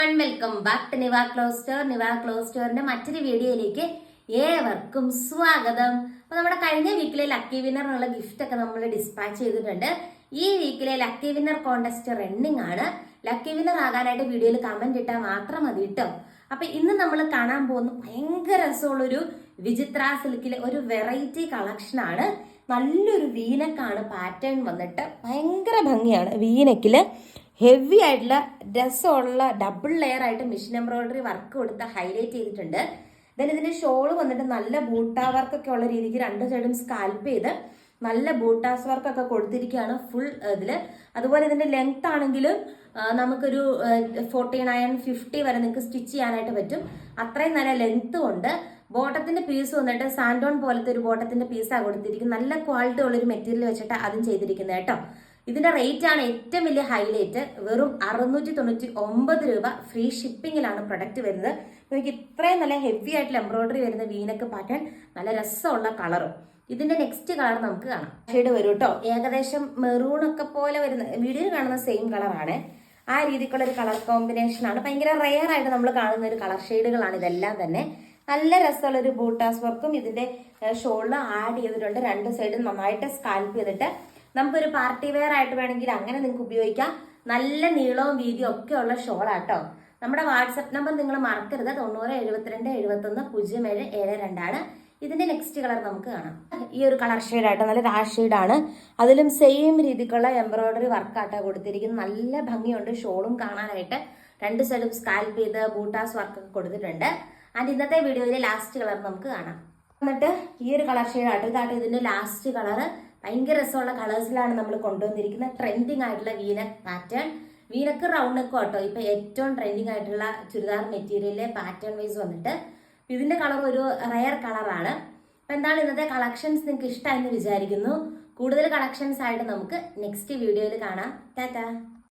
Welcome back to നിവാ ക്ലോസ്റ്ററിന്റെ മറ്റൊരു വീഡിയോയിലേക്ക് ഏവർക്കും സ്വാഗതം. അപ്പൊ നമ്മുടെ കഴിഞ്ഞ വീക്കിലെ ലക്കി വിന്നറിനുള്ള ഗിഫ്റ്റ് ഒക്കെ നമ്മൾ ഡിസ്പാച്ച് ചെയ്തിട്ടുണ്ട്. ഈ വീക്കിലെ ലക്കി വിന്നർ കോൺടെസ്റ്റ് റണ്ണിങ് ആണ്. ലക്കി വിന്നർ ആകാനായിട്ട് വീഡിയോയിൽ കമന്റ് ഇട്ടാൽ മാത്രം മതി കേട്ടോ. അപ്പൊ ഇന്ന് നമ്മൾ കാണാൻ പോകുന്ന ഭയങ്കര രസമുള്ളൊരു വിചിത്ര സിൽക്കിലെ ഒരു വെറൈറ്റി കളക്ഷൻ ആണ്. നല്ലൊരു വീനക്കാണ് പാറ്റേൺ വന്നിട്ട് ഭയങ്കര ഭംഗിയാണ്. വീനക്കില് ഹെവി ആയിട്ടുള്ള രസമുള്ള ഡബിൾ ലെയർ ആയിട്ട് മെഷീൻ എംബ്രോയിഡറി വർക്ക് കൊടുത്ത് ഹൈലൈറ്റ് ചെയ്തിട്ടുണ്ട്. ദെൻ ഇതിന്റെ ഷോള് വന്നിട്ട് നല്ല ബൂട്ടാ വർക്കൊക്കെ ഉള്ള രീതിക്ക് രണ്ട് സൈഡും സ്കാൽപ്പ് ചെയ്ത് നല്ല ബൂട്ടാസ് വർക്കൊക്കെ കൊടുത്തിരിക്കുകയാണ് ഫുൾ ഇതില്. അതുപോലെ ഇതിന്റെ ലെങ്ത് ആണെങ്കിലും നമുക്കൊരു 49-50 വരെ നിങ്ങൾക്ക് സ്റ്റിച്ച് ചെയ്യാനായിട്ട് പറ്റും. അത്രയും നല്ല ലെങ്ത് ഉണ്ട്. ബോട്ടത്തിന്റെ പീസ് വന്നിട്ട് സാൻഡോൺ പോലത്തെ ഒരു ബോട്ടത്തിന്റെ പീസാണ് കൊടുത്തിരിക്കുന്നത്. നല്ല ക്വാളിറ്റി ഉള്ളൊരു മെറ്റീരിയൽ വെച്ചിട്ട് അതും ചെയ്തിരിക്കുന്നത് കേട്ടോ. ഇതിന്റെ റേറ്റ് ആണ് ഏറ്റവും വലിയ ഹൈലൈറ്റ്. വെറും 699 രൂപ. ഫ്രീ ഷിപ്പിങ്ങിലാണ് പ്രൊഡക്റ്റ് വരുന്നത്. എനിക്ക് ഇത്രയും നല്ല ഹെവി ആയിട്ടുള്ള എംബ്രോയിഡറി വരുന്ന വീനക്ക് പാറ്റേൺ, നല്ല രസമുള്ള കളറും. ഇതിന്റെ നെക്സ്റ്റ് കളർ നമുക്ക് കാണാം. ഷെയ്ഡ് വരും കേട്ടോ. ഏകദേശം മെറൂൺ ഒക്കെ പോലെ വരുന്ന, വീഡിയോയിൽ കാണുന്ന സെയിം കളറാണ്. ആ രീതിക്കുള്ള ഒരു കളർ കോമ്പിനേഷൻ ആണ്. ഭയങ്കര റെയർ ആയിട്ട് നമ്മൾ കാണുന്ന ഒരു കളർ ഷെയ്ഡുകളാണ് ഇതെല്ലാം തന്നെ. നല്ല രസമുള്ള ഒരു ബൂട്ടാസ് വർക്കും ഇതിന്റെ ഷോളിൽ ആഡ് ചെയ്തിട്ടുണ്ട്. രണ്ട് സൈഡും നന്നായിട്ട് സ്കാൽപ്പ് ചെയ്തിട്ട് നമുക്കൊരു പാർട്ടി വെയർ ആയിട്ട് വേണമെങ്കിൽ അങ്ങനെ നിങ്ങൾക്ക് ഉപയോഗിക്കാം. നല്ല നീളവും വീതിയും ഒക്കെ ഉള്ള ഷോളാട്ടോ. നമ്മുടെ വാട്സപ്പ് നമ്പർ നിങ്ങൾ മറക്കരുത്. 9072210772 ആണ്. ഇതിന്റെ നെക്സ്റ്റ് കളർ നമുക്ക് കാണാം. ഈ ഒരു കളർ ഷെയ്ഡാട്ടോ, നല്ല രാഷ് ഷെയ്ഡാണ്. അതിലും സെയിം രീതിക്കുള്ള എംബ്രോയിഡറി വർക്കാട്ടോ കൊടുത്തിരിക്കുന്നത്. നല്ല ഭംഗിയുണ്ട് ഷോളും കാണാനായിട്ട്. രണ്ട് സൈഡും സ്കാൽപ്പ് ചെയ്ത് ബൂട്ടാസ് വർക്കൊക്കെ കൊടുത്തിട്ടുണ്ട്. ആൻഡ് ഇന്നത്തെ വീഡിയോയിലെ ലാസ്റ്റ് കളർ നമുക്ക് കാണാം. എന്നിട്ട് ഈ ഒരു കളർ ഷെയ്ഡാട്ടോ, ഇതാട്ടോ ഇതിന്റെ ലാസ്റ്റ് കളറ്. ഭയങ്കര രസമുള്ള കളേഴ്സിലാണ് നമ്മൾ കൊണ്ടുവന്നിരിക്കുന്നത്. ട്രെൻഡിങ് ആയിട്ടുള്ള വീനക്ക് പാറ്റേൺ. വീനക്ക് റൗണ്ട് നെക്കും കേട്ടോ ഇപ്പൊ ഏറ്റവും ട്രെൻഡിങ് ആയിട്ടുള്ള ചുരിദാർ മെറ്റീരിയലിലെ പാറ്റേൺ വൈസ് വന്നിട്ട്. ഇതിന്റെ കളർ ഒരു റയർ കളറാണ്. അപ്പൊ എന്താണ് ഇന്നത്തെ കളക്ഷൻസ് നിങ്ങൾക്ക് ഇഷ്ടമായെന്ന് വിചാരിക്കുന്നു. കൂടുതൽ കളക്ഷൻസ് ആയിട്ട് നമുക്ക് നെക്സ്റ്റ് വീഡിയോയിൽ കാണാം. ടാറ്റാ.